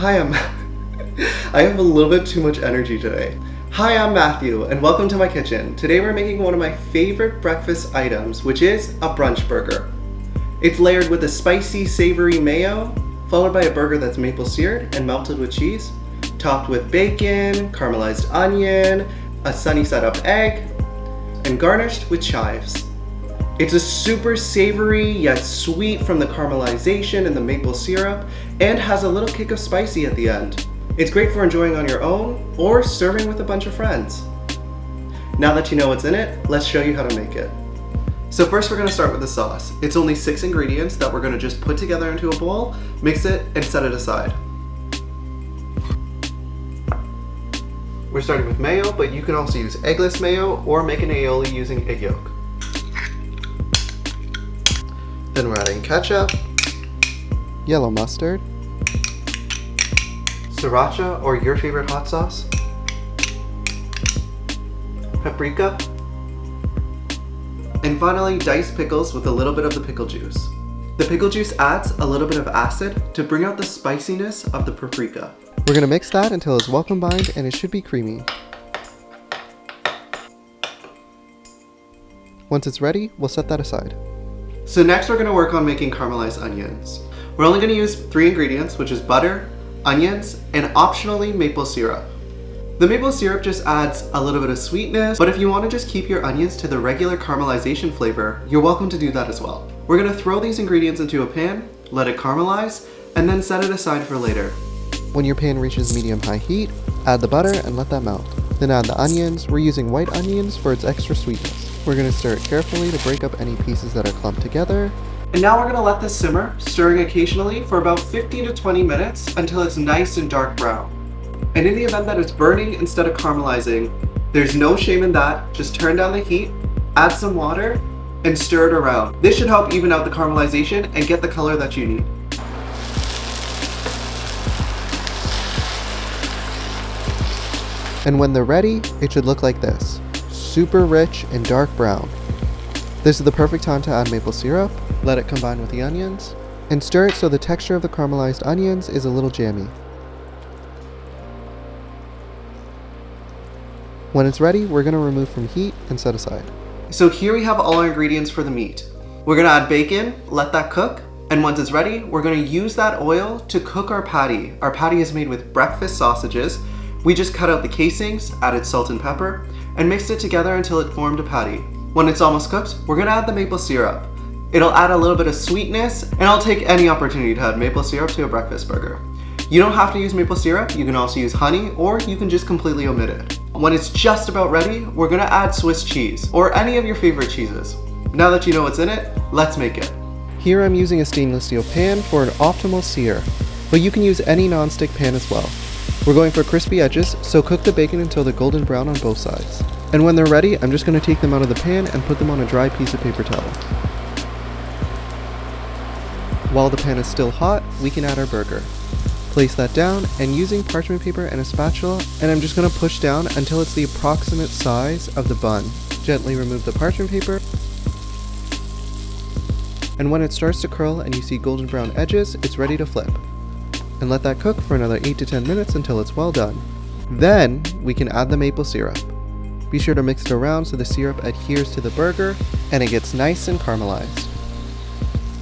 Hi, I have a little bit too much energy today. Hi, I'm Matthew, and welcome to my kitchen. Today we're making one of my favorite breakfast items, which is a brunch burger. It's layered with a spicy, savory mayo, followed by a burger that's maple seared and melted with cheese, topped with bacon, caramelized onion, a sunny side up egg, and garnished with chives. It's a super savory yet sweet from the caramelization and the maple syrup, and has a little kick of spicy at the end. It's great for enjoying on your own or serving with a bunch of friends. Now that you know what's in it, let's show you how to make it. So first we're going to start with the sauce. It's only 6 ingredients that we're going to just put together into a bowl, mix it, and set it aside. We're starting with mayo, but you can also use eggless mayo or make an aioli using egg yolk. Then we're adding ketchup, yellow mustard, sriracha or your favorite hot sauce, paprika, and finally diced pickles with a little bit of the pickle juice. The pickle juice adds a little bit of acid to bring out the spiciness of the paprika. We're going to mix that until it's well combined and it should be creamy. Once it's ready, we'll set that aside. So next we're going to work on making caramelized onions. We're only going to use 3 ingredients, which is butter, onions, and optionally maple syrup. The maple syrup just adds a little bit of sweetness, but if you want to just keep your onions to the regular caramelization flavor, you're welcome to do that as well. We're going to throw these ingredients into a pan, let it caramelize, and then set it aside for later. When your pan reaches medium-high heat, add the butter and let that melt. Then add the onions. We're using white onions for its extra sweetness. We're going to stir it carefully to break up any pieces that are clumped together. And now we're going to let this simmer, stirring occasionally for about 15 to 20 minutes until it's nice and dark brown. And in the event that it's burning instead of caramelizing, there's no shame in that. Just turn down the heat, add some water, and stir it around. This should help even out the caramelization and get the color that you need. And when they're ready, it should look like this. Super rich and dark brown. This is the perfect time to add maple syrup, let it combine with the onions, and stir it so the texture of the caramelized onions is a little jammy. When it's ready, we're going to remove from heat and set aside. So here we have all our ingredients for the meat. We're going to add bacon, let that cook, and once it's ready, we're going to use that oil to cook our patty. Our patty is made with breakfast sausages. We just cut out the casings, added salt and pepper, and mixed it together until it formed a patty. When it's almost cooked, we're going to add the maple syrup. It'll add a little bit of sweetness, and I'll take any opportunity to add maple syrup to a breakfast burger. You don't have to use maple syrup, you can also use honey, or you can just completely omit it. When it's just about ready, we're going to add Swiss cheese, or any of your favorite cheeses. Now that you know what's in it, let's make it. Here I'm using a stainless steel pan for an optimal sear, but you can use any non-stick pan as well. We're going for crispy edges, so cook the bacon until they're golden brown on both sides. And when they're ready, I'm just going to take them out of the pan and put them on a dry piece of paper towel. While the pan is still hot, we can add our burger. Place that down, and using parchment paper and a spatula, and I'm just going to push down until it's the approximate size of the bun. Gently remove the parchment paper, and when it starts to curl and you see golden brown edges, it's ready to flip. And let that cook for another 8 to 10 minutes until it's well done. Then we can add the maple syrup. Be sure to mix it around so the syrup adheres to the burger and it gets nice and caramelized.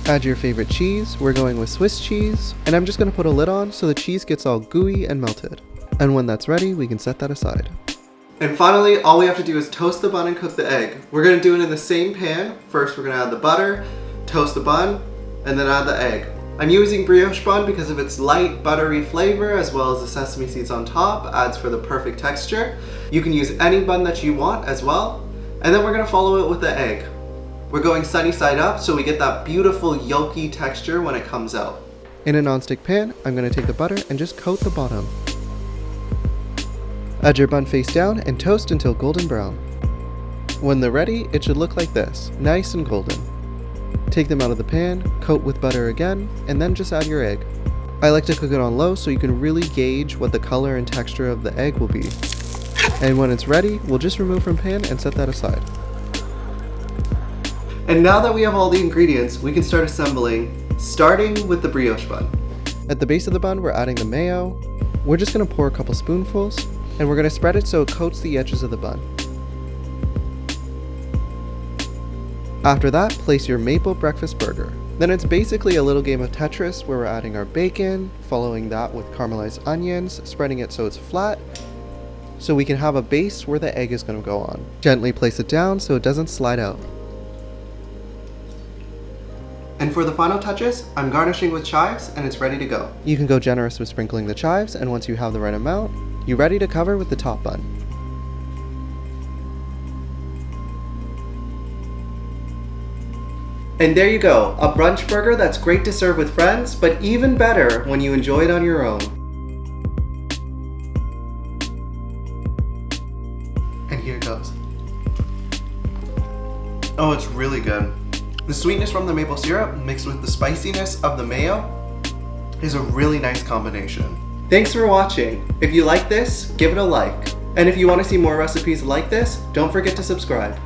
Add your favorite cheese. We're going with Swiss cheese, and I'm just going to put a lid on so the cheese gets all gooey and melted. And when that's ready, we can set that aside. And finally, all we have to do is toast the bun and cook the egg. We're going to do it in the same pan. First, we're going to add the butter, toast the bun, and then add the egg. I'm using brioche bun because of its light, buttery flavor, as well as the sesame seeds on top, adds for the perfect texture. You can use any bun that you want as well. And then we're going to follow it with the egg. We're going sunny side up so we get that beautiful yolky texture when it comes out. In a non-stick pan, I'm going to take the butter and just coat the bottom. Add your bun face down and toast until golden brown. When they're ready, it should look like this, nice and golden. Take them out of the pan, coat with butter again, and then just add your egg. I like to cook it on low so you can really gauge what the color and texture of the egg will be. And when it's ready, we'll just remove from pan and set that aside. And now that we have all the ingredients, we can start assembling, starting with the brioche bun. At the base of the bun, we're adding the mayo. We're just gonna pour a couple spoonfuls, and we're gonna spread it so it coats the edges of the bun. After that, place your maple breakfast burger. Then it's basically a little game of Tetris where we're adding our bacon, following that with caramelized onions, spreading it so it's flat, so we can have a base where the egg is going to go on. Gently place it down so it doesn't slide out. And for the final touches, I'm garnishing with chives and it's ready to go. You can go generous with sprinkling the chives, and once you have the right amount, you're ready to cover with the top bun. And there you go, a brunch burger that's great to serve with friends, but even better when you enjoy it on your own. And here it goes. Oh, it's really good. The sweetness from the maple syrup mixed with the spiciness of the mayo is a really nice combination. Thanks for watching. If you like this, give it a like. And if you want to see more recipes like this, don't forget to subscribe.